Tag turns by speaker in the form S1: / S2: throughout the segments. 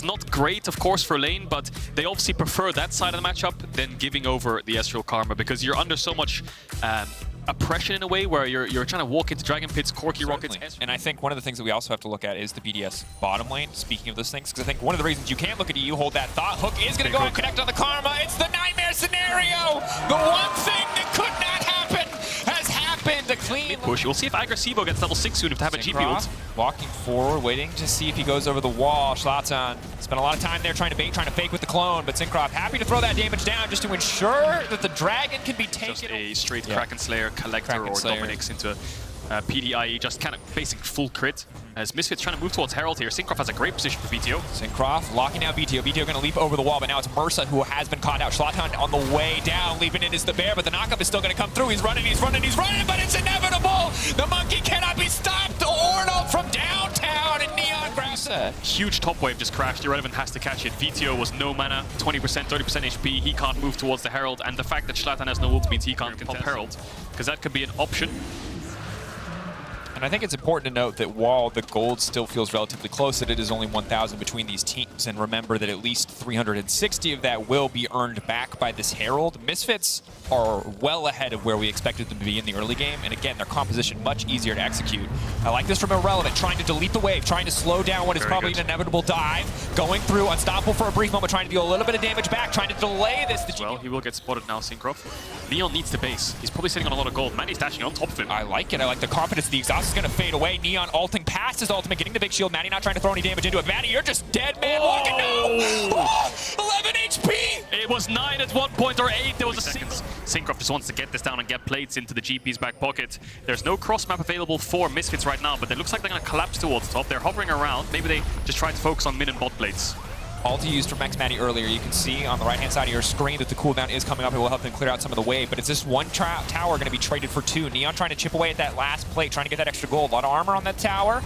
S1: It's not great, of course, for lane, but they obviously prefer that side of the matchup than giving over the Ezreal Karma, because you're under so much oppression in a way where you're trying to walk into Dragon Pits, Corki Rockets.
S2: And I think one of the things that we also have to look at is the BDS bottom lane, speaking of those things, because I think one of the reasons you can't look at EU hold that thought hook is going to go and connect on the Karma. It's the nightmare scenario! The one thing that could not happen has happened. A clean
S1: push. We'll see if Agresivo gets level 6 soon if they have a GP ult.
S2: Walking forward, waiting to see if he goes over the wall. Zlatan spent a lot of time there trying to bait, trying to fake with the clone, but Syncroft happy to throw that damage down just to ensure that the dragon can be taken.
S1: Just a straight Kraken Slayer collector or Dominix into PDIE, just kind of basic full crit. As Misfits trying to move towards Herald here, Syncroft has a great position for BTO.
S2: Syncroft locking down BTO. BTO going to leap over the wall, but now it's Mersa who has been caught out. Zlatan on the way down, leaping in is the bear, but the knockup is still going to come through. He's running, but it's inevitable! The monkey cannot be stopped! Ornal from downtown, and Neon grabs it.
S1: Huge top wave just crashed. Irrelevant has to catch it. VTO was no mana, 20%, 30% HP. He can't move towards the Herald, and the fact that Zlatan has no ult means he can't pop Herald, because that could be an option.
S2: And I think it's important to note that while the gold still feels relatively close, that it is only 1,000 between these teams. And remember that at least 360 of that will be earned back by this Herald. Misfits are well ahead of where we expected them to be in the early game. And again, their composition much easier to execute. I like this from Irrelevant, trying to delete the wave, trying to slow down what is probably an inevitable dive. Going through, unstoppable for a brief moment, trying to deal a little bit of damage back, trying to delay this.
S1: Well, he will get spotted now, Syncroft. Neon needs the base. He's probably sitting on a lot of gold. Manny's dashing on top of him.
S2: I like it. I like the confidence. The exhaust is going to fade away. Neon ulting past his ultimate, getting the big shield. Manny not trying to throw any damage into it. Manny, you're just dead, man. Walking. No! Oh, 11 HP!
S1: It was 9 at one point, or 8. There was a 6. Syncroft just wants to get this down and get plates into the GP's back pocket. There's no cross map available for Misfits right now, but it looks like they're going to collapse towards the top. They're hovering around. Maybe they just try to focus on mid and bot plates.
S2: Ulti used from Max Manny earlier. You can see on the right-hand side of your screen that the cooldown is coming up. It will help them clear out some of the wave, but it's this one tower going to be traded for 2. Neon trying to chip away at that last plate, trying to get that extra gold. A lot of armor on that tower.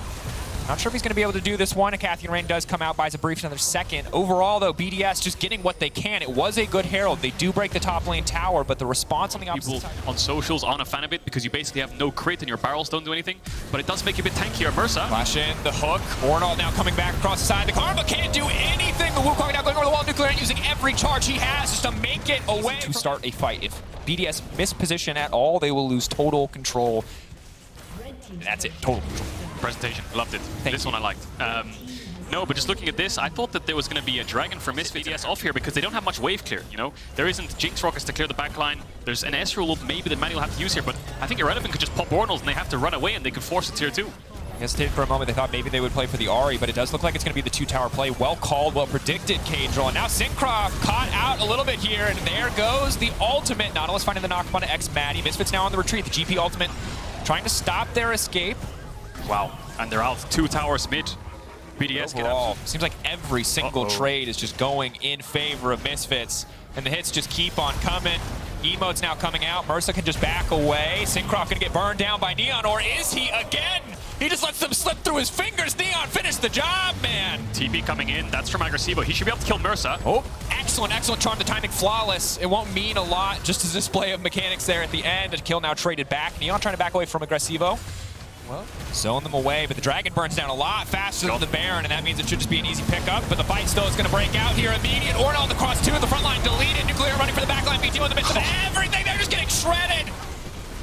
S2: Not sure if he's going to be able to do this one. A Cathian Rain does come out, buys a brief another second. Overall, though, BDS just getting what they can. It was a good Herald. They do break the top lane tower, but the response on the opposite side.
S1: On socials aren't a fan of it because you basically have no crit and your barrels don't do anything, but it does make you a bit tankier. Mersa.
S2: Flash in, the hook. Ornal now coming back across the side. The Karma can't do anything. The Wukong now going over the wall. Nuclear and using every charge he has just to make it away. To start a fight. If BDS miss position at all, they will lose total control. That's it, total control.
S1: Presentation, loved it. This one I liked. No, but just looking at this, I thought that there was going to be a dragon for Misfits off here because they don't have much wave clear, you know? There isn't Jinx Rockets to clear the backline. There's an Ezreal ult maybe that Manny will have to use here, but I think Irrelevant could just pop Ornals and they have to run away and they could force a tier 2.
S2: Hesitated for a moment. They thought maybe they would play for the Ahri, but it does look like it's going to be the 2-tower play. Well called, well predicted, Kadril. And now Syncroft caught out a little bit here, and there goes the ultimate. Nautilus finding the knock on to X-Maddie. Misfits now on the retreat. The GP ultimate trying to stop their escape.
S1: Wow, and they're out 2 towers mid. BDS
S2: overall, seems like every single trade is just going in favor of Misfits, and the hits just keep on coming. Emote's now coming out. Mersa can just back away. Syncroft gonna get burned down by Neon, or is he again? He just lets them slip through his fingers. Neon finished the job, man.
S1: TP coming in. That's from Agresivo. He should be able to kill Mersa.
S2: Oh, excellent, excellent charm. The timing flawless. It won't mean a lot. Just a display of mechanics there at the end. A kill now traded back. Neon trying to back away from Agresivo. Well, zone them away, but the dragon burns down a lot faster than the Baron, and that means it should just be an easy pickup. But the fight still is going to break out here. Immediate Ornal on the cross 2 at the front line, deleted. Nuclear running for the back line. BTO in the midst of everything. They're just getting shredded.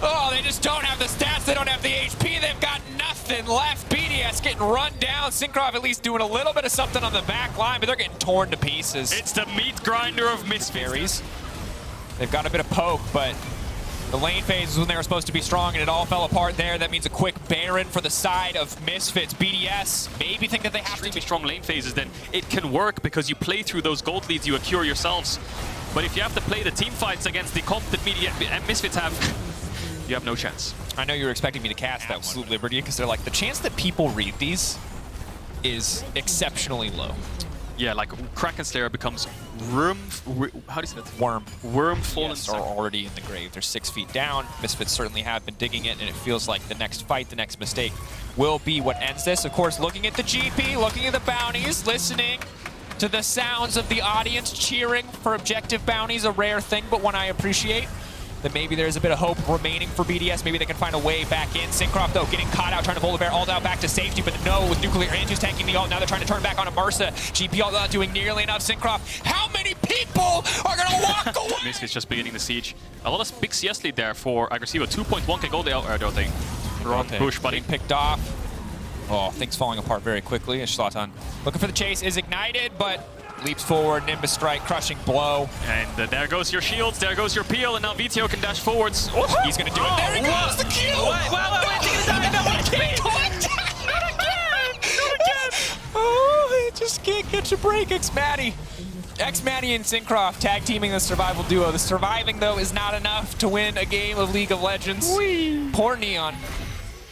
S2: Oh, they just don't have the stats. They don't have the HP. They've got nothing left. BDS getting run down. Syncroft at least doing a little bit of something on the back line, but they're getting torn to pieces.
S1: It's the meat grinder of Misfits.
S2: They've got a bit of poke, but the lane phase is when they were supposed to be strong, and it all fell apart there. That means a quick Baron for the side of Misfits. BDS maybe think that they have to be
S1: strong lane phases, then it can work because you play through those gold leads, you accrue yourselves. But if you have to play the team fights against the comp that Misfits have, you have no chance.
S2: I know you were expecting me to cast that Absolute Liberty because they're like, the chance that people read these is exceptionally low.
S1: Yeah, like Kraken Slayer becomes how do you say that?
S2: Worm.
S1: Worm fallen
S2: are already in the grave. They're 6 feet down. Misfits certainly have been digging it, and it feels like the next fight, the next mistake will be what ends this. Of course, looking at the GP, looking at the bounties, listening to the sounds of the audience cheering for objective bounties, a rare thing, but one I appreciate. that maybe there's a bit of hope remaining for BDS. Maybe they can find a way back in. Syncroft, though, getting caught out, trying to Volibear ult out back to safety, but no, with Nuclear Andrew's tanking the ult. Now they're trying to turn back on Immersa. GP ult not doing nearly enough. Syncroft, how many people are going to walk away?
S1: Misfits just beginning the siege. A lot of big CS lead there for Aggressivo. 2.1k gold out, I don't think. Wrong push, buddy.
S2: Getting picked off. Oh, things falling apart very quickly. Zlatan looking for the chase, is ignited, but leaps forward, Nimbus strike, crushing blow.
S1: And there goes your shields, there goes your peel, and now VTO can dash forwards.
S2: He's gonna do it. There he goes, the kill! Oh, he just can't catch a break, X-Matty. X-Matty and Syncroft tag teaming the survival duo. The surviving, though, is not enough to win a game of League of Legends. Whee. Poor Neon.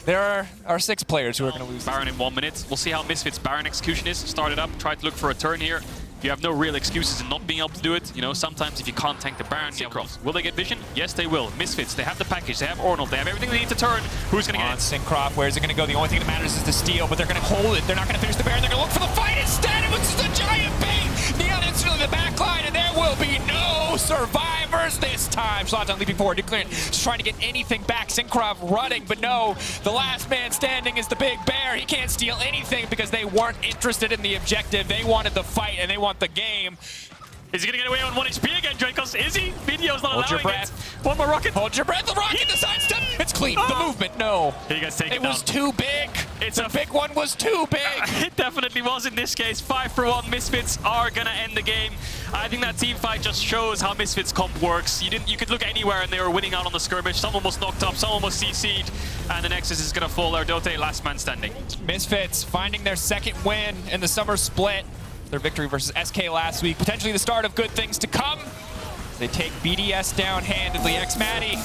S2: There are 6 players who are going to lose.
S1: Baron in 1 minute. We'll see how Misfits' Baron execution is. Start it up, try to look for a turn here. You have no real excuses in not being able to do it. You know, sometimes if you can't tank the Baron, Syncroft. Will they get vision? Yes, they will. Misfits, they have the package, they have Ornal, they have everything they need to turn. Who's going to get it?
S2: Syncroft, where's it going to go? The only thing that matters is the steal, but they're going to hold it. They're not going to finish the Baron. They're going to look for the fight instead, which is the giant bait. Neon instantly the back line, and there will be no survivors this time. Zlatan leaping forward, declaring, just trying to get anything back. Syncroft running, but no, the last man standing is the big bear. He can't steal anything because they weren't interested in the objective. They wanted the fight, and they want the game.
S1: Is he going to get away on 1 HP again, Dracos? Is he? Video's not allowing
S2: your breath.
S1: it. One more rocket.
S2: Hold your breath. The rocket, the sidestep. It's clean. The movement, no.
S1: Here you guys take it
S2: It
S1: down.
S2: was too big. The big one was too big.
S1: It definitely was in this case. 5-for-1. Misfits are going to end the game. I think that team fight just shows how Misfits comp works. You could look anywhere and they were winning out on the skirmish. Someone was knocked up, someone was CC'd, and the Nexus is going to fall. Ardote, last man standing.
S2: Misfits finding their 2nd win in the summer split. Their victory versus SK last week. Potentially the start of good things to come. They take BDS down handedly. X-Matty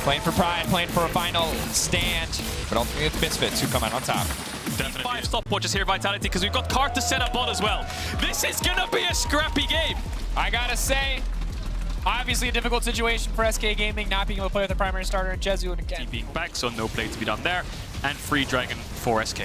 S2: playing for pride, playing for a final stand. But ultimately it's Misfits who come out on top.
S1: Definitely. 5 stopwatches here, Vitality, because we've got Cart to set up on as well. This is going to be a scrappy game.
S2: I gotta say, obviously a difficult situation for SK Gaming, not being able to play with their primary starter and Jezu and again.
S1: Being back, so no play to be done there. And free Dragon for SK.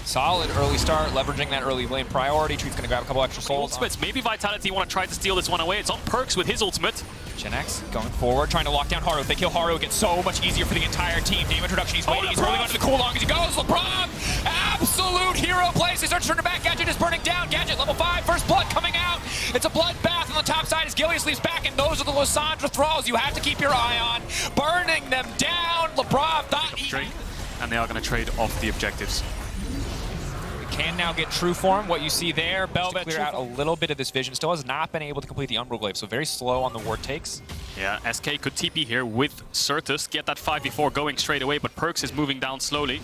S2: Solid early start, leveraging that early lane priority. Treat's gonna grab a couple extra souls.
S1: Ultimates. Maybe Vitality want to try to steal this one away. It's on Perks with his ultimate.
S2: Gen X going forward, trying to lock down Haru. If they kill Haru, it gets so much easier for the entire team. Damage reduction, he's waiting, he's rolling onto the cooldown as he goes. LeBron, absolute hero plays. They start to turn it back. Gadget is burning down. Gadget, level 5, first blood coming out. It's a bloodbath on the top side as Gilius leaves back, and those are the Lysandra thralls you have to keep your eye on. Burning them down. LeBron thought he...
S1: And they are going to trade off the objectives.
S2: Can now get true form. What you see there, Belvet clear out a little bit of this vision. Still has not been able to complete the Umbral Glaive, so very slow on the ward takes.
S1: Yeah, SK could TP here with Certus, get that 5v4 going straight away, but Perks is moving down slowly.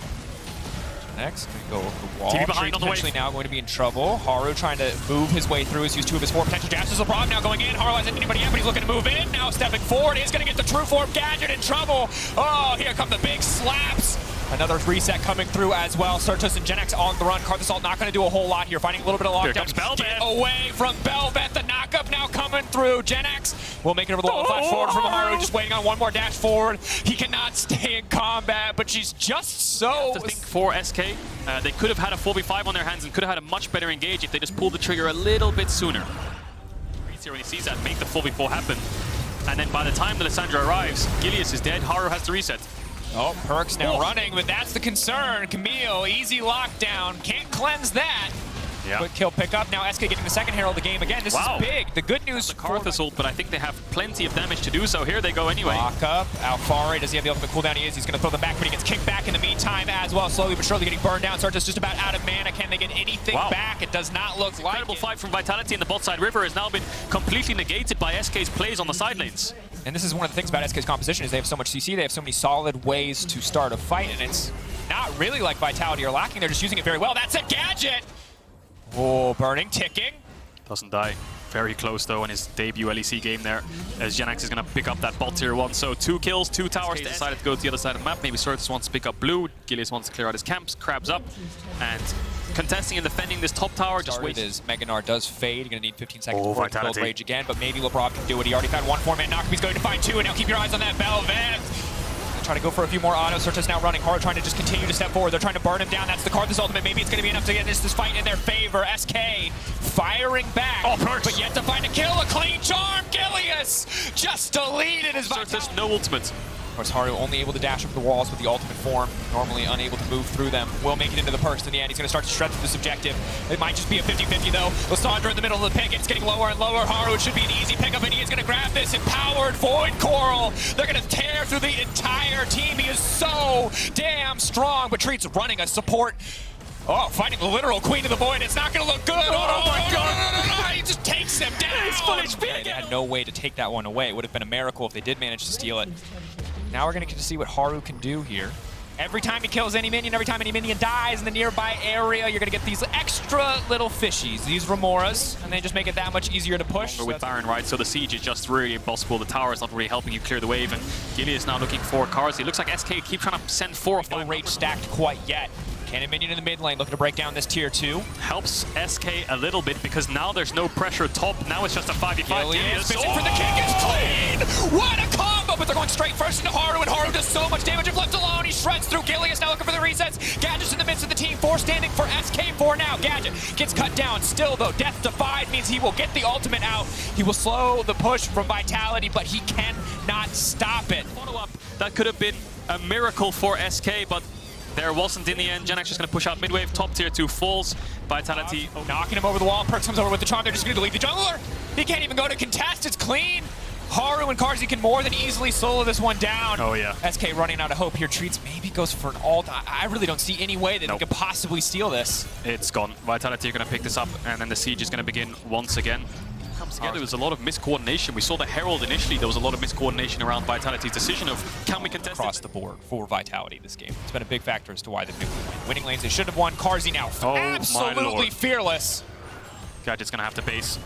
S2: Next, going to go over the wall.
S1: TP behind on the
S2: potentially now going to be in trouble. Haru trying to move his way through. He's used 2 of his 4 potential jabs. LeBron now going in. Haru hasn't anybody yet, but he's looking to move in. Now stepping forward. He's going to get the true form. Gadget in trouble. Oh, here come the big slaps. Another reset coming through as well. Certus and Gen X on the run. KazaLoLL not going to do a whole lot here. Finding a little bit of lockdown.
S1: Here comes Belvet.
S2: Get away from Belvet. The knockup now coming through. Gen X will make it over the wall. Flash forward from Haru. Just waiting on one more dash forward. He cannot stay in combat, but she's just so...
S1: I think for SK, they could have had a 4v5 on their hands and could have had a much better engage if they just pulled the trigger a little bit sooner. Reese when he sees that, make the 4v4 happen. And then by the time the Lysandra arrives, Gilius is dead. Haru has to reset.
S2: Oh, Perks now running, but that's the concern. Camille, easy lockdown. Can't cleanse that.
S1: Yeah.
S2: Quick kill pickup. Now SK getting the 2nd Herald of the game again. This is big. The good news
S1: the Karthus ult, but I think they have plenty of damage to do so. Here they go anyway.
S2: Lock up. Alfari, does he have the ultimate cooldown? He is. He's going to throw them back, but he gets kicked back in the meantime as well. Slowly but surely getting burned down. Sarge's just about out of mana. Can they get anything back? It does not look like
S1: incredible fight from Vitality in the bot side. River has now been completely negated by SK's plays on the side lanes.
S2: And this is one of the things about SK's composition is they have so much CC, they have so many solid ways to start a fight, and it's not really like Vitality are lacking. They're just using it very well. That's a Gadget! Oh, burning, ticking.
S1: Doesn't die. Very close though in his debut LEC game there, as Gen X is going to pick up that bot tier 1. So 2 kills, 2 towers. They decided to go to the other side of the map. Maybe Certus wants to pick up blue. Gilius wants to clear out his camps. Crabs up. And contesting and defending this top tower. Just wait.
S2: As Meganar does fade. You're going to need 15 seconds before to build Rage again, but maybe LeBron can do it. He already found 1 4-man knock. He's going to find 2, and now keep your eyes on that Belvet. Trying to go for a few more autos. Certus now running hard, trying to just continue to step forward. They're trying to burn him down. That's the Karthus ultimate. Maybe it's going to be enough to get this fight in their favor. SK firing back,
S1: Perks.
S2: but yet to find a kill, a clean charm. Gilius just deleted his
S1: So there's no ultimate.
S2: Of course, Haru only able to dash over the walls with the ultimate form, normally unable to move through them. Will make it into the Perks in the end. He's going to start to stretch this objective. It might just be a 50-50 though. Lissandra in the middle of the pick. It's getting lower and lower. Haru, it should be an easy pickup, and he is going to grab this empowered Void Coral. They're going to tear through the entire team. He is so damn strong, but Treat's running a support. Oh, fighting the literal Queen of the Void. It's not going to look good. Oh my God. He just takes him down.
S1: It's full HP.
S2: They had no way to take that one away. It would have been a miracle if they did manage to steal it. Now we're going to get to see what Haru can do here. Every time he kills any minion, every time any minion dies in the nearby area, you're going to get these extra little fishies, these Remoras, and they just make it that much easier to push.
S1: With Baron, right? So the siege is just really impossible. The tower is not really helping you clear the wave, and Gilly is now looking for Karzi. It looks like SK keep trying to send 4 or 5.
S2: No rage stacked quite yet. Cannon minion in the mid lane looking to break down this tier 2.
S1: Helps SK a little bit because now there's no pressure top. Now it's just a 5v5.
S2: Gilius fishing for the king is clean! What a combo! But they're going straight first into Haru, and Haru does so much damage if left alone. He shreds through Gilius, now looking for the resets. Gadget's in the midst of the team, 4 standing for SK4 now. Gadget gets cut down. Still though, death defied means he will get the ultimate out. He will slow the push from Vitality, but he cannot stop it.
S1: Follow-up. That could have been a miracle for SK, but there wasn't in the end. Genex just going to push out mid-wave. Top tier 2 falls. Vitality
S2: knocking him over the wall. Perks comes over with the charm. They're just going to delete the jungler. He can't even go to contest. It's clean. Haru and Karzi can more than easily solo this one down.
S1: Oh, yeah.
S2: SK running out of hope here. Treats maybe goes for an ult. I really don't see any way that they could possibly steal this.
S1: It's gone. Vitality are going to pick this up, and then the siege is going to begin once again. Comes together. There was a lot of miscoordination. We saw the Herald initially. There was a lot of miscoordination around Vitality's decision of can we contest
S2: across the board for Vitality this game. It's been a big factor as to why they've been winning lanes. They should have won. Karzi now absolutely fearless.
S1: Gadget's going to have to base.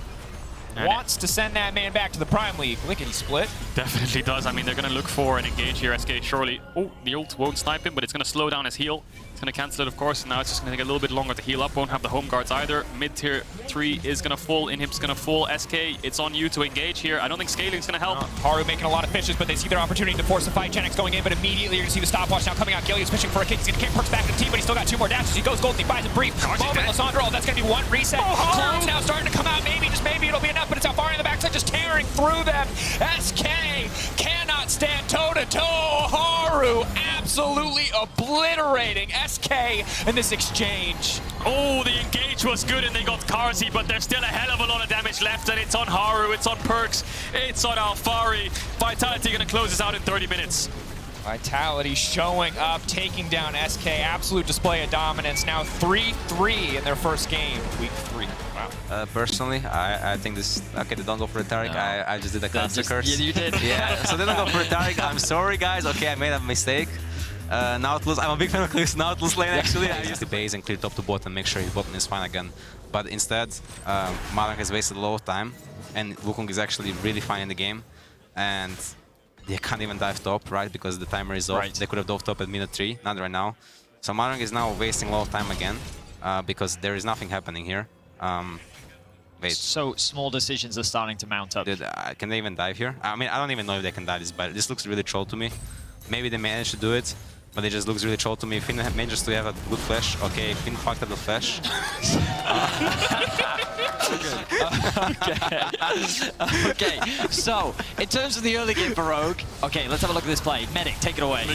S2: Wants to send that man back to the Prime League. Lickety split.
S1: Definitely does. I mean, they're going to look for an engage here. SK surely. Oh, the ult won't snipe him, but it's going to slow down his heal. It's going to cancel it, of course. Now it's just going to take a little bit longer to heal up. Won't have the home guards either. Mid-tier 3 is going to fall. Inhib's going to fall. SK, it's on you to engage here. I don't think scaling's going to help.
S2: Haru making a lot of fishes, but they see their opportunity to force a fight. Genex going in, but immediately you're going to see the stopwatch now coming out. Gilly is fishing for a kick. He's going to kick Perks back to the team, but he's still got 2 more dashes. He goes gold, he buys a brief. Moment, Lissandra, that's going to be 1 reset. Clones now starting to come out. Maybe, just maybe it'll be enough, but it's out far in the backside, just tearing through them. SK cannot stand toe-to-toe. Haru absolutely obliterating SK in this exchange.
S1: Oh, the engage was good and they got Karzi, but there's still a hell of a lot of damage left, and it's on Haru, it's on Perks, it's on Alfari. Vitality gonna close this out in 30 minutes.
S2: Vitality showing up, taking down SK. Absolute display of dominance. Now 3-3 in their first game, week 3. Wow.
S3: Personally, I think this... Okay, they don't go for the Taric.
S4: No.
S3: I just did a classic curse.
S4: Yeah, you did.
S3: Yeah, so they don't go for the Taric. I'm sorry, guys. Okay, I made a mistake. Nautilus, I'm a big fan of this Nautilus lane, actually. I used to base and clear top to bottom, make sure his bottom is fine again. But instead, Malak has wasted a lot of time, and Wukong is actually really fine in the game. And they can't even dive top, right? Because the timer is off.
S4: Right.
S3: They could have dove top at minute 3, not right now. So Malak is now wasting a lot of time again, because there is nothing happening here. Wait.
S4: So small decisions are starting to mount up.
S3: Dude, can they even dive here? I mean, I don't even know if they can dive this, but this looks really troll to me. Maybe they managed to do it, but it just looks really troll to me. Finn manages to have a good flash. Okay, Finn fucked up the flash.
S4: Okay, so in terms of the early game for Rogue, okay, let's have a look at this play. Medic, take it away.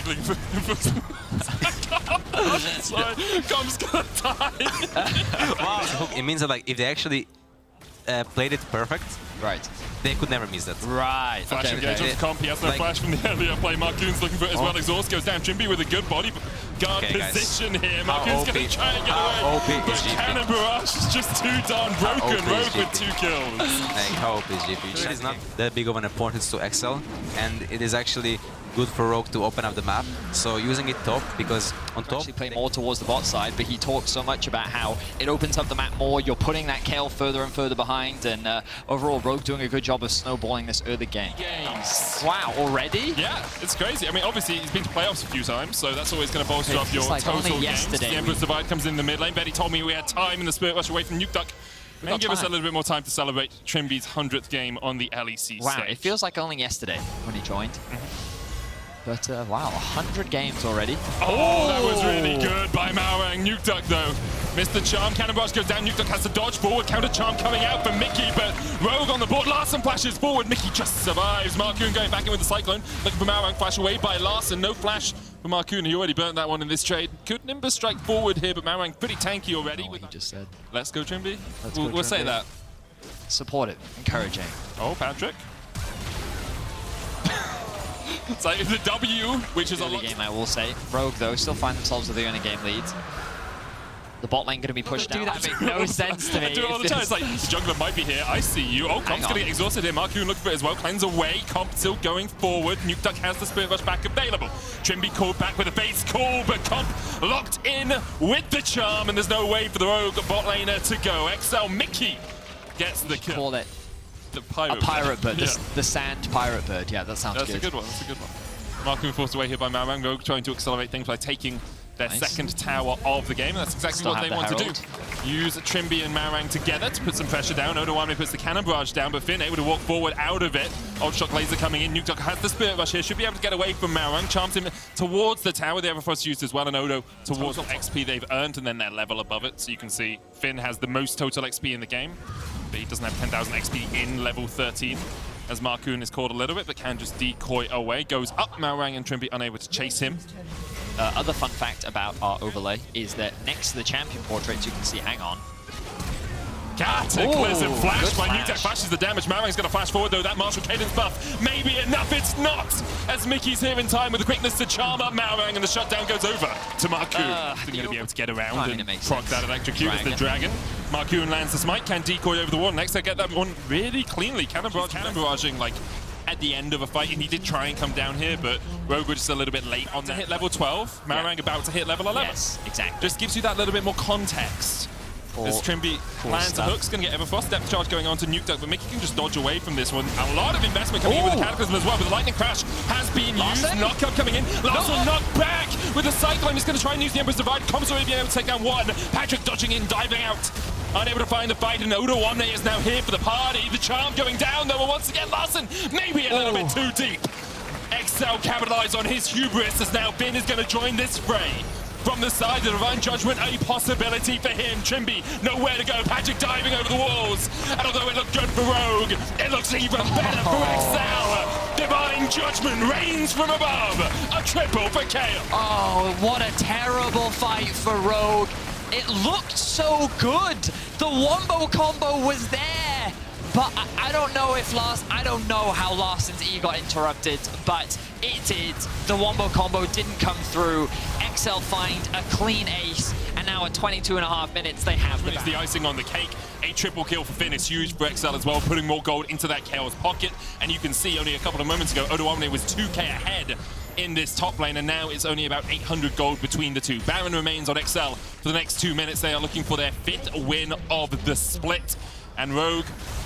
S1: Com's gonna die.
S3: Wow. It means that like if they actually played it perfect,
S4: Right.
S3: they could never miss that.
S4: Right.
S5: Flash
S4: Okay.
S5: engage onto Comp, he has no flash from the earlier play. Marcoon's looking for it as well. Exhaust goes down. Jimby with a good body guard position here. Marcoon's going to try and get away. But Cannon Barrage is just too darn broken. Rogue with 2 kills.
S3: Like, how OP is GP? It is not that big of an importance to Excel, and it is actually good for Rogue to open up the map. So using it top, because on top...
S4: Actually play more towards the bot side, but he talks so much about how it opens up the map more. You're putting that Kayle further and further behind, and overall Rogue doing a good job of snowballing this early game. Wow, already?
S5: Yeah, it's crazy. I mean, obviously, he's been to playoffs a few times, so that's always going to bolster up your
S4: like
S5: total
S4: only
S5: games.
S4: yesterday
S5: The Emperor's Divide comes in the mid lane. Betty told me we had time in the Spirit Rush away from Nuke Duck. May give us a little bit more time to celebrate Trimby's 100th game on the LEC
S4: Wow,
S5: stage.
S4: it feels like only yesterday when he joined. But wow, 100 games already.
S5: Oh, that was really good by Maurang. Nuke Duck, though, Missed the charm. Cannon Barrage goes down. Nukeduck has to dodge forward. Counter charm coming out for Mickey, but Rogue on the board. Larssen flashes forward. Mickey just survives. Marcoon going back in with the Cyclone. Looking for Malrang. Flash away by Larssen. No flash for Marcoon. He already burnt that one in this trade. Could Nimbus strike forward here, but Malrang pretty tanky already.
S4: He just said.
S5: Let's go, Trimby.
S4: Go,
S5: we'll say that.
S4: Supportive, encouraging.
S5: Oh, Patrick. It's like the W, which is a lot.
S4: Game, I will say. Rogue, though, still find themselves with the early game lead. The bot lane going to be pushed out. That makes no sense to me.
S5: I do it all the time. It's like, the jungler might be here. I see you. Oh, Comp's going to get exhausted here. Marcoon looking for it as well. Cleanse away. Comp still going forward. Nukeduck has the Spirit Rush back available. Trimby called back with a base call, but Comp locked in with the charm, and there's no way for the Rogue bot laner to go. XL Mickey gets the kill.
S4: Call it
S5: the pirate
S4: bird.
S5: Yeah.
S4: The sand pirate bird. Yeah, that sounds good.
S5: That's a good one. That's a good one. Marcoon forced away here by Malrang. Rogue trying to accelerate things by taking their second tower of the game. That's exactly what they want to do. Use Trimby and Malrang together to put some pressure down. Odoamne puts the Cannon Barrage down, but Finn able to walk forward out of it. Ultra Shock Laser coming in. Nukeduck has the Spirit Rush here. Should be able to get away from Malrang. Charms him towards the tower. The Everfrost used as well, and Odo towards XP they've earned, and then their level above it. So you can see Finn has the most total XP in the game, but he doesn't have 10,000 XP in level 13. As Marcoon is caught a little bit, but can just decoy away. Goes up, Malrang and Trimby unable to chase him.
S4: Other fun fact about our overlay is that next to the champion portraits, you can see, hang on.
S5: Cataclysm flash by
S4: flash.
S5: Nukeduck flashes the damage. Malrang's going to flash forward though. That martial cadence buff may be enough. It's not, as Mickey's here in time with the quickness to charm up Malrang, and the shutdown goes over to Marcoon. He's going to be able to get around and proc that electrocute as the dragon. Marcoon lands the smite, can decoy over the wall. Next, they get that one really cleanly. Cannon barraging like at the end of a fight, and he did try and come down here, but Rogue was just a little bit late on to hit level 12. Malrang about to hit level 11.
S4: Yes, exactly.
S5: Just gives you that little bit more context. As Trimby lands a hook's going to get Everfrost. Depth charge going on to Nukeduck, but Mickey can just dodge away from this one. A lot of investment coming in with the Cataclysm as well, but the Lightning Crash has been used. Knockup coming in. Larssen knocked back with the Cyclone. He's going to try and use the Emperor's Divide. Comps already being able to take down one. Patrick dodging in, diving out. Unable to find the fight, and Odoamne is now here for the party. The charm going down, though, and once again, Larssen maybe a little bit too deep. XL capitalize on his hubris as now Finn is going to join this fray. From the side, the Divine Judgment, a possibility for him. Trimby, nowhere to go. Patrick diving over the walls. And although it looked good for Rogue, it looks even better for XL. Divine Judgment reigns from above. A triple for KO.
S4: Oh, what a terrible fight for Rogue. It looked so good. The wombo combo was there. But I don't know if I don't know how Larssen's E got interrupted, but it did. The wombo combo didn't come through. XL find a clean ace, and now at 22.5 minutes, they have the
S5: It's the icing on the cake. A triple kill for Finn is huge for XL as well, putting more gold into that KO's pocket. And you can see only a couple of moments ago, Odoamne was 2k ahead in this top lane, and now it's only about 800 gold between the two. Baron remains on XL for the next 2 minutes. They are looking for their 5th win of the split. And Rogue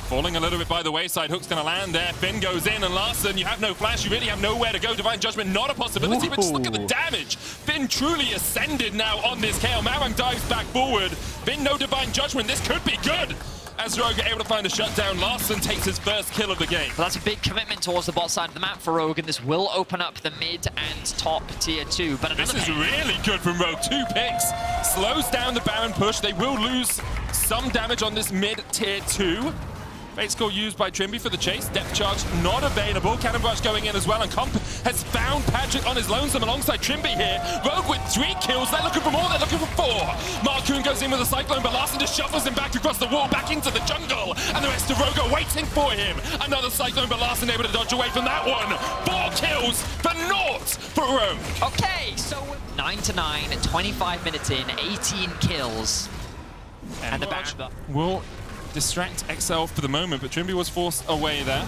S5: falling a little bit by the wayside. Hook's going to land there. Finn goes in, and Larssen, you have no flash. You really have nowhere to go. Divine Judgment, not a possibility, but just look at the damage. Finn truly ascended now on this KO. Malrang dives back forward. Finn, no Divine Judgment. This could be good. As Rogue able to find a shutdown, Larssen takes his first kill of the game.
S4: Well, that's a big commitment towards the bot side of the map for Rogue, and this will open up the mid and top tier 2. But
S5: this is really good from Rogue. 2 picks. Slows down the Baron push. They will lose some damage on this mid tier 2. Bait score used by Trimby for the chase. Depth charge not available. Cannon Barrage going in as well, and Comp has found Patrick on his lonesome alongside Trimby here. Rogue with 3 kills. They're looking for more. They're looking for 4. Marcoon goes in with a Cyclone, but Larssen just shuffles him back across the wall, back into the jungle, and the rest of Rogue are waiting for him. Another Cyclone, but Larssen able to dodge away from that one. 4 kills for naught for Rogue.
S4: Okay, so 9-9, 25 minutes in, 18 kills. And the back
S5: will distract XL for the moment, but Trimby was forced away there.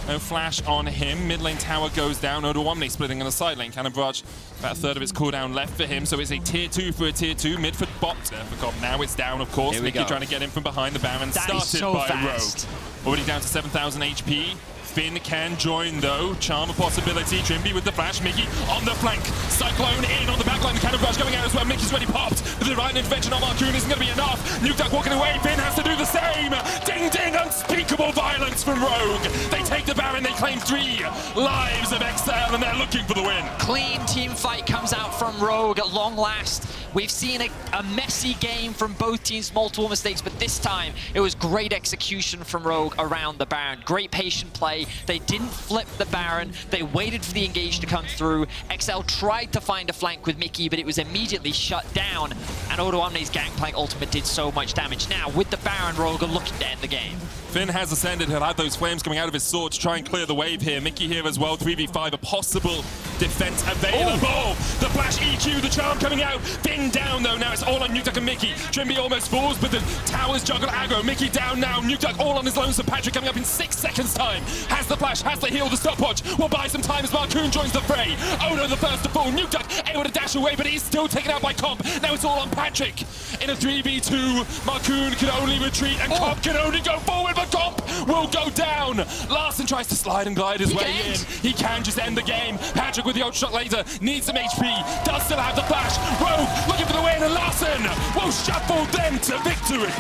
S5: No flash on him. Mid lane tower goes down. Odoamne splitting on the side lane. Cannon Barrage, about a third of its cooldown left for him, so it's a tier 2 for a tier 2. Mid for bot there for Comp. Now it's down, of course. Mickey trying to get in from behind the Baron. Started by Rogue. Already down to 7,000 HP. Finn can join though. Charm a possibility. Trimby with the flash. Mickey on the flank. Cyclone in on the backline. The Cannon Barrage going out as well. Mickey's already popped. The divine intervention on Marcoon isn't going to be enough. Nukeduck walking away. Finn has to do the same. Ding ding. Unspeakable violence from Rogue. They take the Baron. They claim 3 lives of XL, and they're looking for the win.
S4: Clean team fight comes out from Rogue at long last. We've seen a messy game from both teams, multiple mistakes, but this time it was great execution from Rogue around the Baron. Great patient play. They didn't flip the Baron. They waited for the engage to come through. XL tried to find a flank with Mickey, but it was immediately shut down. And Odoamne's Gangplank ultimate did so much damage. Now, with the Baron, Rogue are looking to end the game.
S5: Finn has ascended. He'll have those flames coming out of his sword to try and clear the wave here. Mickey here as well. 3v5, a possible defense available. Oh. The flash EQ, the charm coming out. Finn down though. Now it's all on Nukeduck and Mickey. Trimby almost falls, but the towers juggle aggro. Mickey down now. Nukeduck all on his lonesome. Patrick coming up in 6 seconds time. Has the flash, has the heal, the stopwatch. Will buy some time as Marcoon joins the fray. Odo the first to fall. Nukeduck able to dash away, but he's still taken out by Comp. Now it's all on Patrick. In a 3v2, Marcoon can only retreat and Comp can only go forward, but Comp will go down. Larson tries to slide and glide his way in. He can just end the game. Patrick with the ultra shot laser needs some HP. Does still have the flash. Rogue looking for the win, and Larson will shuffle them to victory.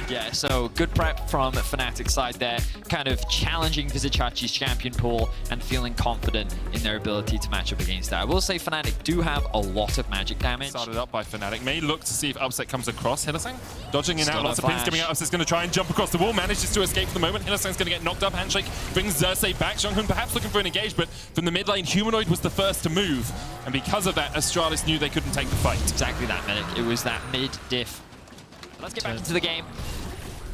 S4: Yeah, so good prep from Fnatic's side there, kind of challenging Vizicachi's champion pool and feeling confident in their ability to match up against that. I will say Fnatic do have a lot of magic damage.
S5: Started up by Fnatic. May look to see if Upset comes across. Hylissang dodging in out, lots of pins coming out. Upset's going to try and jump across the wall, manages to escape for the moment. Hylissang's going to get knocked up. Handshake brings Xerxes back. Jonghyun perhaps looking for an engage, but from the mid lane, Humanoid was the first to move. And because of that, Astralis knew they couldn't take the fight.
S4: Exactly that, Medic. It was that mid-diff. Let's get back into the game.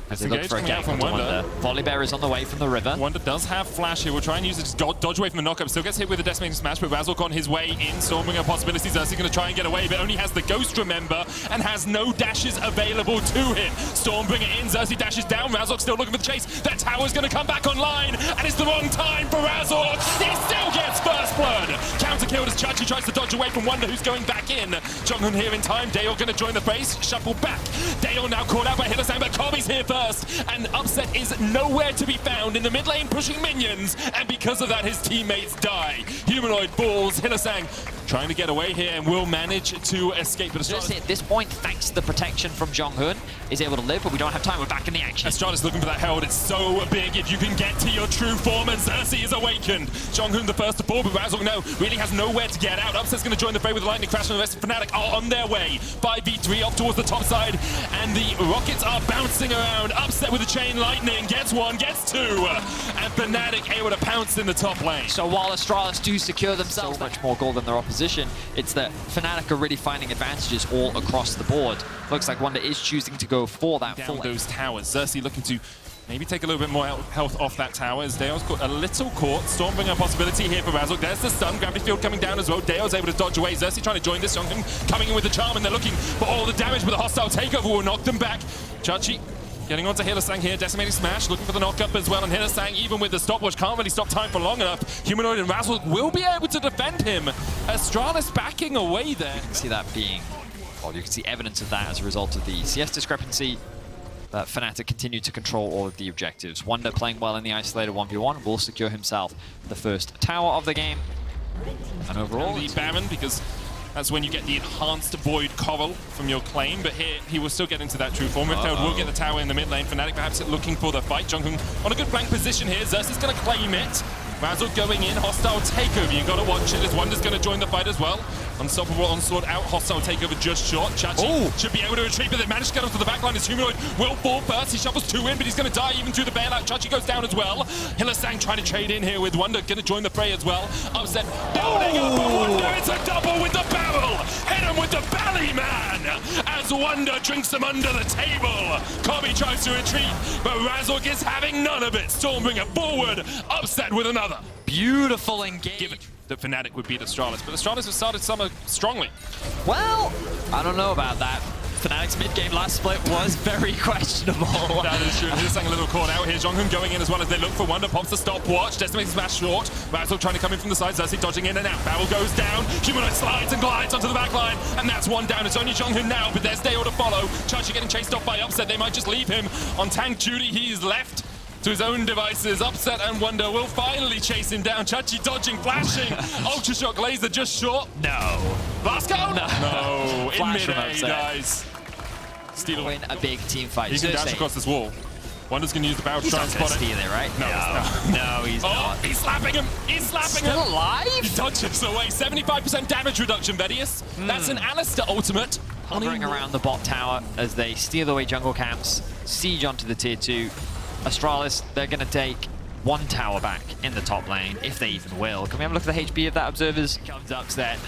S4: As they look for a gap from Wonder. Volibear is on the way from the river.
S5: Wonder does have flash here. We'll try and use it to dodge away from the knockup. Still gets hit with a decimating smash, but Razzle on his way in. Stormbringer possibilities. Xerxes going to try and get away, but only has the ghost, remember, and has no dashes available to him. Stormbringer in. Xerxes dashes down. Razzle still looking for the chase. That tower's going to come back online, and it's the wrong time for Razzle. He still gets first blood. Counter killed as Chachi tries to dodge away from Wonder, who's going back in. Jonghyun here in time. Dale going to join the race. Shuffle back. Dale now caught out by Hylissang, but Kobe's here first. And Upset is nowhere to be found in the mid lane, pushing minions, and because of that, his teammates die. Humanoid falls. Hylissang trying to get away here and will manage to escape. But
S4: Astralis at this point, thanks to the protection from Jonghyun, is able to live, but we don't have time. We're back in the action.
S5: Astralis looking for that Herald. It's so big if you can get to your true form, and Xerxes is awakened. Jonghyun the first to fall, but Razzle now really has nowhere to get out. Upset's going to join the fray with the lightning crash, and the rest of Fnatic are on their way. 5v3 off towards the top side, and the rockets are bouncing around. Upset with the chain lightning, gets one, gets two, and Fnatic able to pounce in the top lane.
S4: So while Astralis do secure themselves so much more gold than their opposition, it's that Fnatic are really finding advantages all across the board. Looks like Wonder is choosing to go for that full
S5: those towers. Xerxes looking to maybe take a little bit more health off that tower as Dale's got a little caught. Stormbringer a possibility here for Razzle. There's the stun. Gravity field coming down as well. Dale's able to dodge away. Xerxes trying to join this. Jonghyun coming in with the charm, and they're looking for all the damage, but the hostile takeover will knock them back. Chachi getting onto Hylissang here, decimating smash, looking for the knockup as well, and Hylissang, even with the stopwatch, can't really stop time for long enough. Humanoid and Razzle will be able to defend him. Astralis backing away there.
S4: You can see that being, well, you can see evidence of that as a result of the CS discrepancy. But Fnatic continue to control all of the objectives. Wonder playing well in the isolated 1v1 will secure himself the first tower of the game. And overall,
S5: the Baron, because that's when you get the enhanced Void Coral from your claim, but here he will still get into that true form. Herald will get the tower in the mid lane. Fnatic perhaps looking for the fight. Jonghyun on a good flank position here. Xerxes is going to claim it. Razzle going in, hostile takeover. You got to watch it as Wonder's going to join the fight as well. Unstoppable onslaught out, hostile takeover just short. Chachi should be able to retreat, but they managed to get onto the backline as Humanoid will fall first. He shuffles two in, but he's going to die even through the bailout. Chachi goes down as well. Hylissang trying to trade in here with Wonder, going to join the fray as well. Upset building up, but Wonder, it's a double with the barrel. Hit him with the belly, man, as Wonder drinks him under the table. Kobe tries to retreat, but Razzle is having none of it. Stormbringer forward, Upset with another.
S4: Beautiful engage.
S5: Given that Fnatic would beat Astralis, but Astralis has started summer strongly.
S4: Well, I don't know about that. Fnatic's mid-game last split was very questionable.
S5: That is true. Hylissang a little caught out here. Jonghyun going in as well as they look for Wonder. Pops the stopwatch. Decimating smash short. Razzle trying to come in from the side. Xerxes dodging in and out. Barrel goes down. Humanoid slides and glides onto the backline. And that's one down. It's only Jonghyun now, but there's Dale to follow. Chachi getting chased off by Upset. They might just leave him on tank duty. He's left to his own devices. Upset and Wonder will finally chase him down. Chachi dodging, flashing. Ultra Shock laser just short.
S4: No.
S5: Last go? No. In
S4: Flash
S5: mid-A, guys.
S4: Steal win a big team fight.
S5: He can dash across this wall. Wonder's going to use the barrel to try and spot it.
S4: Steal it, right? No, he's not.
S5: He's slapping him! He's slapping him!
S4: Still alive?
S5: He dodges away. 75% damage reduction, Vedius. That's an Alistair ultimate.
S4: Hovering around the bot tower as they steal away jungle camps, siege onto the tier 2. Astralis, they're going to take 1 tower back in the top lane, if they even will. Can we have a look at the HP of that Observers? Comes upset.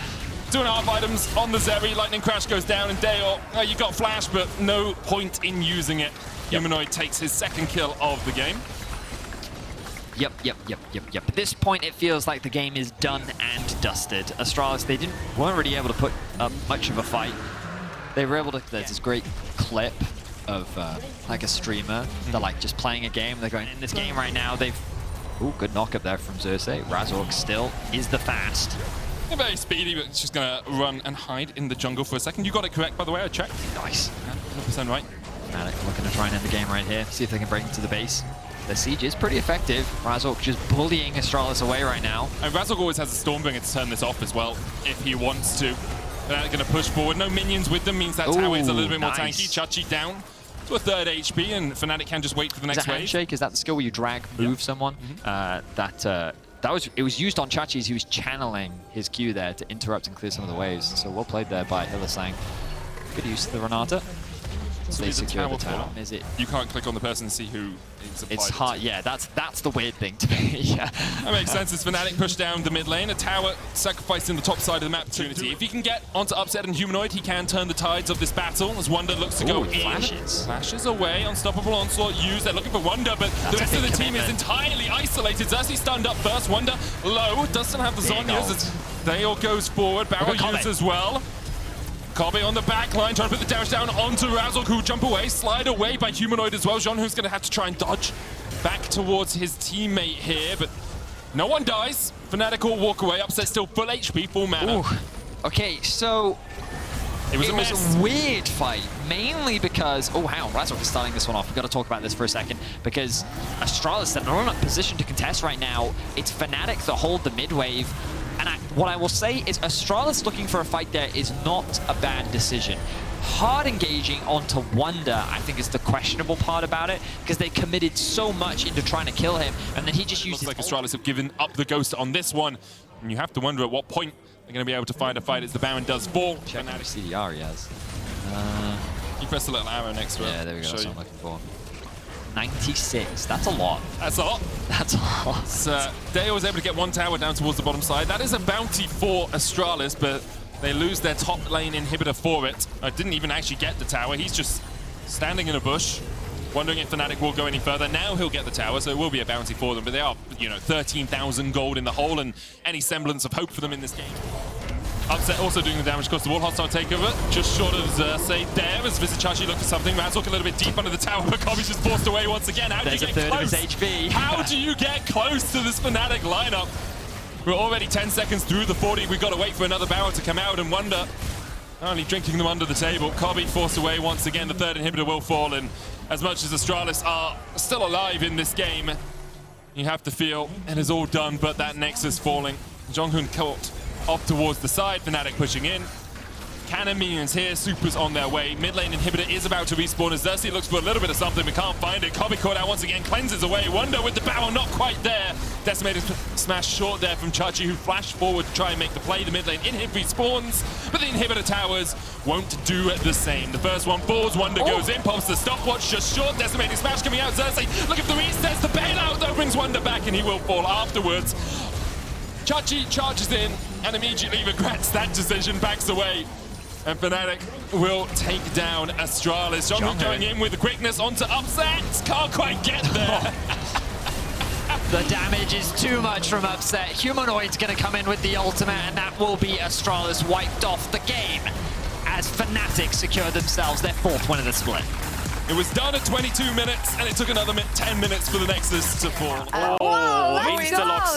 S5: 2.5 items on the Zeri. Lightning Crash goes down, and Dale, you got Flash, but no point in using it. Humanoid takes his 2nd kill of the game.
S4: Yep. At this point, it feels like the game is done and dusted. Astralis, they weren't really able to put up much of a fight. They were able to. There's this great clip of like a streamer. They're like just playing a game. They're going in this game right now. They've. Ooh, good knock up there from Xerxes. Razork still is the fast.
S5: They're very speedy, but it's just gonna run and hide in the jungle for a second. You got it correct, by the way. I checked.
S4: Nice.
S5: 100% right.
S4: Fnatic looking to try and end the game right here. See if they can break into the base. The siege is pretty effective. Razork just bullying Astralis away right now.
S5: And Razork always has a Stormbringer to turn this off as well, if he wants to. They're going to push forward. No minions with them means that tower is a little bit more tanky. Chachi down to a 3rd HP, and Fnatic can just wait for the next wave.
S4: Handshake? Is that the skill where you drag, move someone? It was used on Chachi as he was channeling his Q there to interrupt and clear some of the waves. So well played there by Hillisang. Good use of the Renata. So they secure the tower. Is it?
S5: You can't click on the person and see who is applied.
S4: It's hard. Yeah, that's the weird thing to me. Yeah.
S5: That makes sense. As Fnatic push down the mid lane, a tower sacrificing the top side of the map opportunity. If he can get onto Upset and Humanoid, he can turn the tides of this battle. As Wonder looks to go in. Flashes away. Unstoppable onslaught used. They're looking for Wonder, but the rest of the team is entirely isolated. Xerxes stunned up first. Wonder low. Doesn't have the Zonyas. As Dale goes forward. Barrel used as well. Kobe on the back line, trying to put the dash down onto Razork, who jump away, slide away by Humanoid as well. Jean, who's going to have to try and dodge back towards his teammate here, but no one dies. Fnatic will walk away. Upset still full HP, full mana.
S4: Ooh. Okay, so it was a weird fight, mainly because, oh, hang on, Razork is starting this one off. We've got to talk about this for a second, because Astralis, they're not in a position to contest right now. It's Fnatic that hold the mid wave. And what I will say is Astralis looking for a fight there is not a bad decision. Hard engaging onto Wonder, I think, is the questionable part about it, because they committed so much into trying to kill him, and then he just used
S5: Looks like Astralis have given up the ghost on this one, and you have to wonder at what point they're going to be able to find a fight as the Baron does fall.
S4: Check how much CDR he has.
S5: You press a little arrow next to it.
S4: Yeah, there we go, that's what I'm looking for. 96, that's a lot.
S5: That's a lot.
S4: That's a lot.
S5: So, Deo was able to get 1 tower down towards the bottom side. That is a bounty for Astralis, but they lose their top lane inhibitor for it. Didn't even actually get the tower. He's just standing in a bush, wondering if Fnatic will go any further. Now he'll get the tower, so it will be a bounty for them, but they are, 13,000 gold in the hole and any semblance of hope for them in this game. Upset also doing the damage across the wall. Hostile takeover just short of Xerxes there as Vizichachi look for something. Razork a little bit deep under the tower, but Kobe's just forced away once again. How do you get close? How do you get close to this Fnatic lineup? We're already 10 seconds through the 40. We've got to wait for another barrel to come out, and Wonder only drinking them under the table. Kobe forced away once again. The 3rd inhibitor will fall, and as much as Astralis are still alive in this game, you have to feel it is all done, but that nexus falling. Jonghoon caught off towards the side, Fnatic pushing in. Cannon minions here, supers on their way. Mid lane inhibitor is about to respawn as Xerxes looks for a little bit of something, but can't find it. Kobe caught out once again, cleanses away. Wonder with the barrel, not quite there. Decimated smash short there from Chachi, who flashed forward to try and make the play. The mid lane inhib respawns, but the inhibitor towers won't do the same. The first one falls, Wonder goes in, pops the stopwatch just short. Decimated smash coming out. Xerxes looking for the resets. The bailout though brings Wonder back, and he will fall afterwards. Chachi charges in and immediately regrets that decision, backs away. And Fnatic will take down Astralis. Jonghoon going in with the quickness onto Upset. Can't quite get there.
S4: The damage is too much from Upset. Humanoid's going to come in with the ultimate, and that will be Astralis wiped off the game as Fnatic secure themselves their 4th win of the split.
S5: It was done at 22 minutes, and it took another 10 minutes for the Nexus to fall.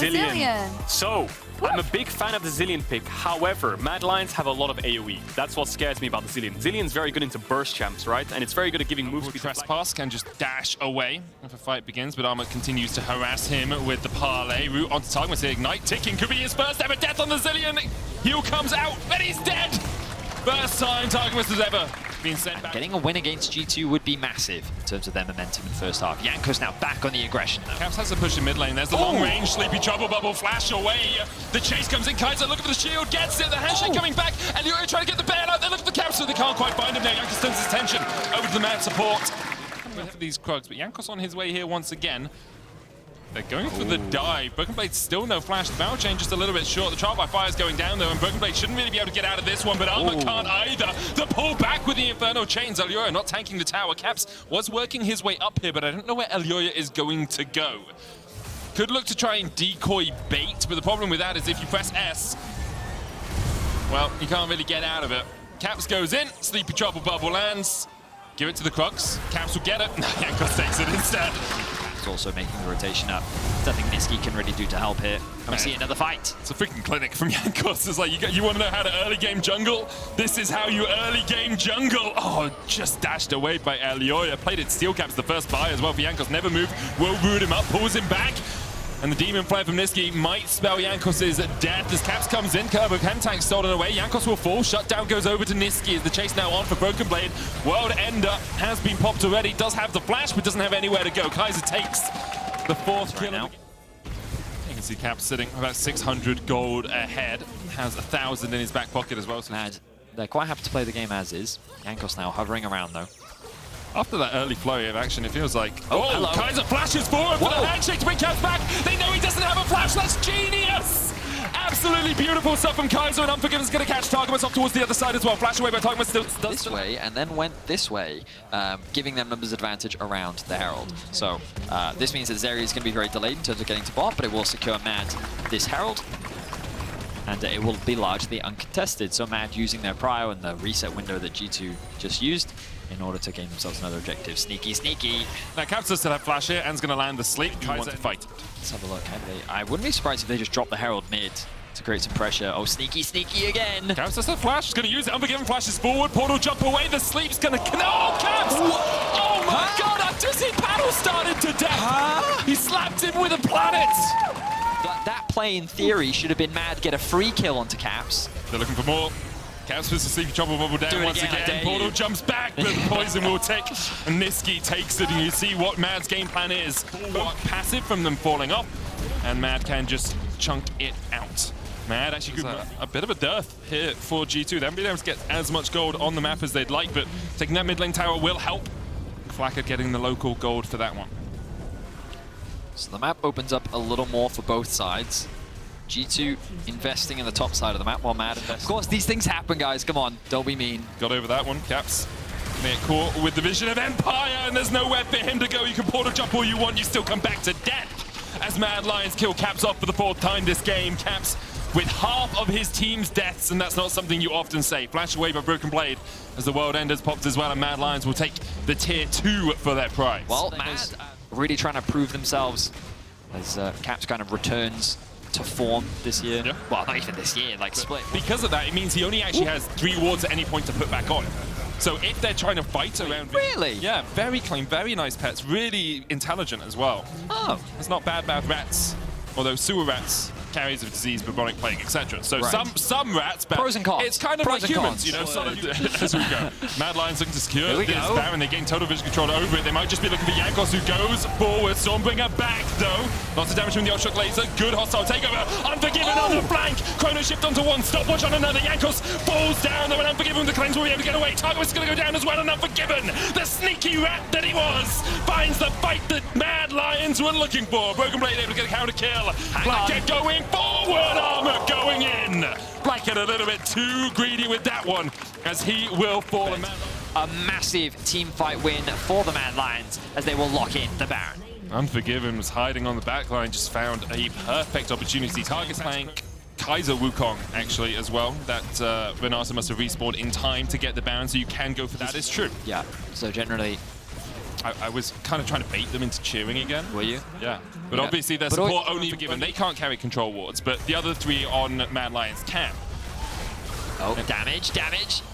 S1: Zillion. So, I'm a big fan of the Zillion pick. However, Mad Lions have a lot of AoE. That's what scares me about the Zillion. Zillion's very good into burst champs, right? And it's very good at giving moves.
S5: Trespass can just dash away if a fight begins, but Armor continues to harass him with the parlay. Root onto target. Ignite ticking could be his first ever death on the Zillion. Heal comes out, but he's dead. First time Targamas has ever been sent back.
S4: Getting a win against G2 would be massive in terms of their momentum in the first half. Jankos now back on the aggression though.
S5: Caps has to push in mid lane. There's the long range, Sleepy Trouble Bubble flash away. The chase comes in, Kaiser looking for the shield, gets it, the handshake coming back, and you're trying to get the bail out there, look at the Caps, so they can't quite find him now. Jankos turns his attention over to the mad support. For these Krugs, but Jankos on his way here once again. They're going for the dive. Broken Blade still no flash. The barrel chain just a little bit short. The trial by fire is going down though, and Broken Blade shouldn't really be able to get out of this one, but Armor can't either. The pull back with the Inferno chains. Elioya not tanking the tower. Caps was working his way up here, but I don't know where Elioya is going to go. Could look to try and decoy bait, but the problem with that is if you press S, well, you can't really get out of it. Caps goes in, Sleepy Trouble Bubble lands. Give it to the Crux. Caps will get it. Jankos takes it instead.
S4: Also making the rotation up. There's nothing Niski can really do to help here. And we see another fight.
S5: It's a freaking clinic from Jankos. It's like, you want to know how to early game jungle? This is how you early game jungle. Oh, just dashed away by Elioya. Played it Steel Caps the first buy as well for Jankos. Never moved. Will root him up, pulls him back. And the Demon Flare from Niski might spell Jankos' death as Caps comes in. Curve of Hemtank stolen away. Jankos will fall. Shutdown goes over to Niski as the chase now on for Broken Blade. World Ender has been popped already. Does have the flash, but doesn't have anywhere to go. Kaiser takes the fourth kill. Now. You can see Caps sitting about 600 gold ahead. Has 1,000 in his back pocket as well. So
S4: they're quite happy to play the game as is. Jankos now hovering around though.
S5: After that early flurry of action, it feels like,
S4: hello.
S5: Kaiser flashes forward for the handshake to bring Caps back. They know he doesn't have a flash. That's genius. Absolutely beautiful stuff from Kaiser, and Unforgiven's going to catch Targamas off towards the other side as well. Flash away by Targamas. Still
S4: this way, and then went this way, giving them numbers advantage around the Herald. So this means that Zeri is going to be very delayed in terms of getting to bot, but it will secure Mad this Herald. And it will be largely uncontested. So Mad using their prio and the reset window that G2 just used in order to gain themselves another objective. Sneaky, sneaky.
S5: Now Caps does still have flash here, and's going to land the sleep. Kaiser want to fight.
S4: Let's have a look. I wouldn't be surprised if they just drop the Herald mid to create some pressure. Oh, sneaky, sneaky again.
S5: Caps does have flash. He's going to use it. Unforgiven flashes forward. Portal jump away. The sleep's going to... Oh, Caps! Oh my God! Dizzy Paddle started to death. He slapped him with a planet.
S4: That play, in theory, should have been Mad get a free kill onto Caps.
S5: They're looking for more. Caps puts the Sleepy Trouble Bubble down once again. Portal jumps back, but the poison will take. And Niski takes it, and you see what Mad's game plan is. Passive from them falling off, and Mad can just chunk it out. Mad actually a bit of a dearth here for G2. They haven't been able to get as much gold on the map as they'd like, but taking that mid lane tower will help. Flacker getting the local gold for that one.
S4: So the map opens up a little more for both sides. G2 investing in the top side of the map while Mad investing. Of course, these things happen, guys. Come on, don't be mean.
S5: Got over that one, Caps. Get caught with the vision of Empire, and there's nowhere for him to go. You can portal jump all you want, you still come back to death. As Mad Lions kill Caps off for the 4th time this game. Caps with half of his team's deaths, and that's not something you often say. Flash away by Broken Blade as the World Enders popped as well, and Mad Lions will take the tier 2 for their prize.
S4: Well, Mad really trying to prove themselves as Caps kind of returns to form this year. Yeah. Well, not even this year, like split.
S5: Because of that, it means he only actually has 3 wards at any point to put back on. So if they're trying to fight around...
S4: Really?
S5: Yeah, very clean, very nice pets. Really intelligent as well.
S4: Oh.
S5: It's not bad rats, although sewer rats carries of disease, bubonic plague, etc. So some rats, but
S4: pros and cons.
S5: It's kind of
S4: pros
S5: like humans, you know, as we go. Mad Lions looking to secure this Baron. They gain total vision control over it. They might just be looking for Jankos, who goes forward. Stormbringer back, though. Lots of damage from the Ultra Laser. Good hostile takeover. Unforgiven on the flank. Chrono shift onto one. Stopwatch on another. Jankos falls down, though, and Unforgiven with the cleanse will be able to get away. Target is going to go down as well, and Unforgiven, the sneaky rat that he was, finds the fight that Mad Lions were looking for. Broken Blade able to get a counter kill. Blackhead going forward. Armor going in. Blackhead a little bit too greedy with that one, as he will fall.
S4: A massive team fight win for the Mad Lions as they will lock in the Baron.
S5: Unforgiven was hiding on the backline, just found a perfect opportunity. Target's playing Kaiser Wukong, actually, as well. That Renata must have respawned in time to get the Baron, so you can go for that. Is true.
S4: Yeah, so generally...
S5: I was kind of trying to bait them into cheering again.
S4: Were you?
S5: Yeah. But obviously their support only Unforgiven. They can't carry control wards, but the other 3 on Mad Lions can.
S4: Oh, damage.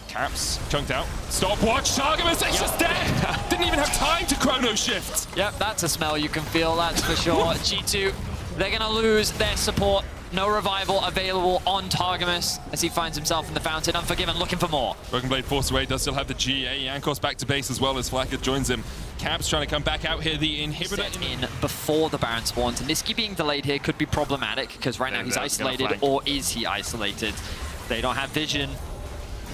S5: Caps, chunked out. Stopwatch, Targamas, it's just dead! Didn't even have time to chrono shift!
S4: Yep, that's a smell you can feel, that's for sure. G2, they're going to lose their support No revival available on Targamas as he finds himself in the fountain. Unforgiven looking for more.
S5: Broken Blade forced away, does still have the GA. Jankos back to base as well as Flacker joins him. Caps trying to come back out here. The inhibitor
S4: Set in before the Baron spawns. And Niski being delayed here could be problematic because right now he's isolated, or is he isolated? They don't have vision.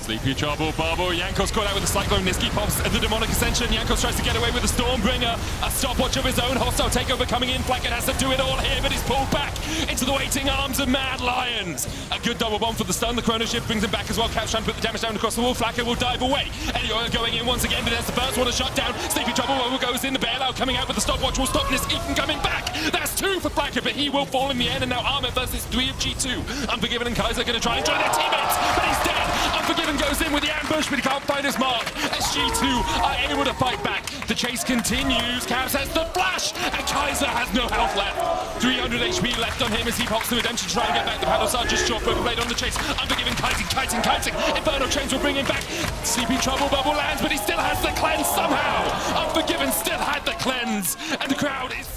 S5: Sleepy Trouble, Barbo, Jankos caught out with the Cyclone, Niski pops the Demonic Ascension, Jankos tries to get away with the Stormbringer, a stopwatch of his own, hostile takeover coming in, Flacket has to do it all here, but he's pulled back into the waiting arms of Mad Lions. A good double bomb for the stun, the Chrono Shift brings him back as well, Caps trying to put the damage down across the wall, Flacker will dive away, Elioya going in once again, but there's the first one, a shutdown, Sleepy Trouble goes in, the bailout coming out with the stopwatch will stop Niski from coming back, that's 2 for Flacker, but he will fall in the end, and now Armor versus 3 of G2, Unforgiven and Kaiser going to try and join their teammates, but he's dead, Unforgiven goes in with the ambush, but he can't find his mark. SG2 are able to fight back. The chase continues. Caps has the flash, and Kaiser has no health left. 300 HP left on him as he pops the redemption to try and get back. The paddle star just short, Broken Blade on the chase. Unforgiven, kiting. Inferno Chains will bring him back. Sleepy Trouble bubble lands, but he still has the cleanse somehow. Unforgiven still had the cleanse, and the crowd is...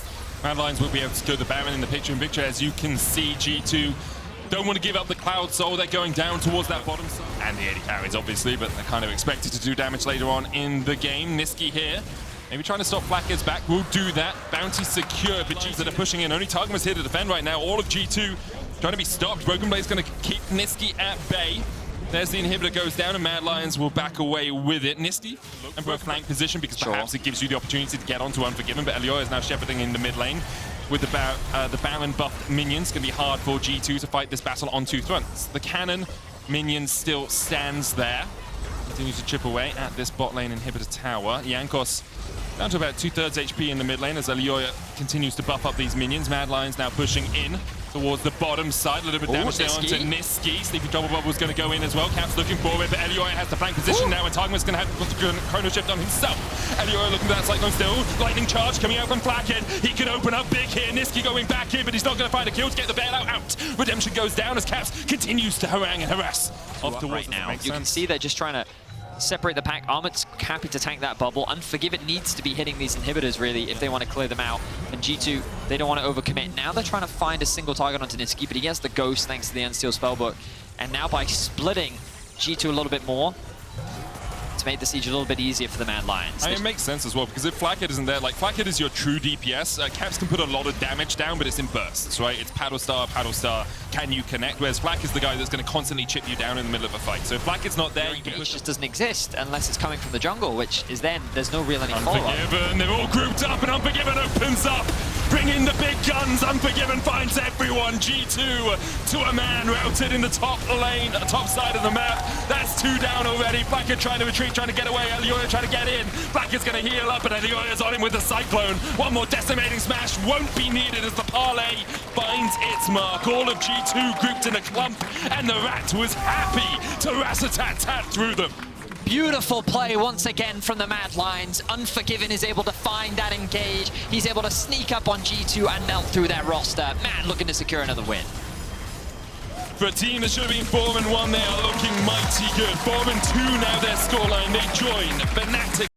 S5: Mad Lions will be able to secure the Baron in the picture-in-picture. As you can see, G2 don't want to give up the Cloud Soul. They're going down towards that bottom side. And the 80 carries, obviously, but they're kind of expected to do damage later on in the game. Niski here, maybe trying to stop Flacker's back. Will do that. Bounty secure, but G2 that are pushing in. Only Targamas here to defend right now. All of G2 trying to be stopped. Broken Blade's going to keep Niski at bay. There's the inhibitor goes down, and Mad Lions will back away with it. Niski, and for a flank position, because perhaps it gives you the opportunity to get onto Unforgiven, but Elioya is now shepherding in the mid lane. With the Baron buffed minions, going to be hard for G2 to fight this battle on 2 fronts. The cannon minion still stands there. Continues to chip away at this bot lane inhibitor tower. Jankos down to about 2/3 HP in the mid lane as Elioya continues to buff up these minions. Mad Lions now pushing in towards the bottom side. A little bit of damage there onto Niski. Sleepy Trouble Bubble's going to go in as well. Caps looking forward, but Elioya has the flank position now, and Targamas going to have the Chrono Shift on himself. Elioya looking for that Cyclone still. Lightning Charge coming out from Flacket. He can open up big here. Niski going back in, but he's not going to find a kill to get the bailout out. Redemption goes down as Caps continues to harangue and harass off towards
S4: right now. You can see they're just trying to separate the pack. Armut's happy to tank that bubble. Unforgiven needs to be hitting these inhibitors, really, if they want to clear them out. And G2, they don't want to overcommit. Now they're trying to find a single target onto Niski, but he has the Ghost thanks to the Unsteel Spellbook. And now by splitting G2 a little bit more, it's made the siege a little bit easier for the Mad Lions.
S5: It makes sense as well, because if Flacket isn't there, like Flacket is your true DPS. Caps can put a lot of damage down, but it's in bursts, right? It's paddle star, can you connect? Whereas Flack is the guy that's going to constantly chip you down in the middle of a fight. So if Flacket's not there, you can push.
S4: Just doesn't exist unless it's coming from the jungle, which is then there's no real any follow-up.
S5: Unforgiven, they're all grouped up, and Unforgiven opens up. Bring in the big guns. Unforgiven finds everyone. G2 to a man routed in the top lane, top side of the map. That's 2 down already. Flacket trying to retreat, trying to get away. Elioya trying to get in. Flacket's going to heal up, and Elioya's on him with the Cyclone. One more decimating smash won't be needed as the parlay finds its mark. All of G2 grouped in a clump, and the Rat was happy to rat-a-tat-tat through them.
S4: Beautiful play once again from the Mad Lions. Unforgiven is able to find that engage. He's able to sneak up on G2 and melt through their roster. Mad looking to secure another win.
S5: For a team that should have been 4-1, they are looking mighty good. 4-2 now their scoreline. They join Fnatic.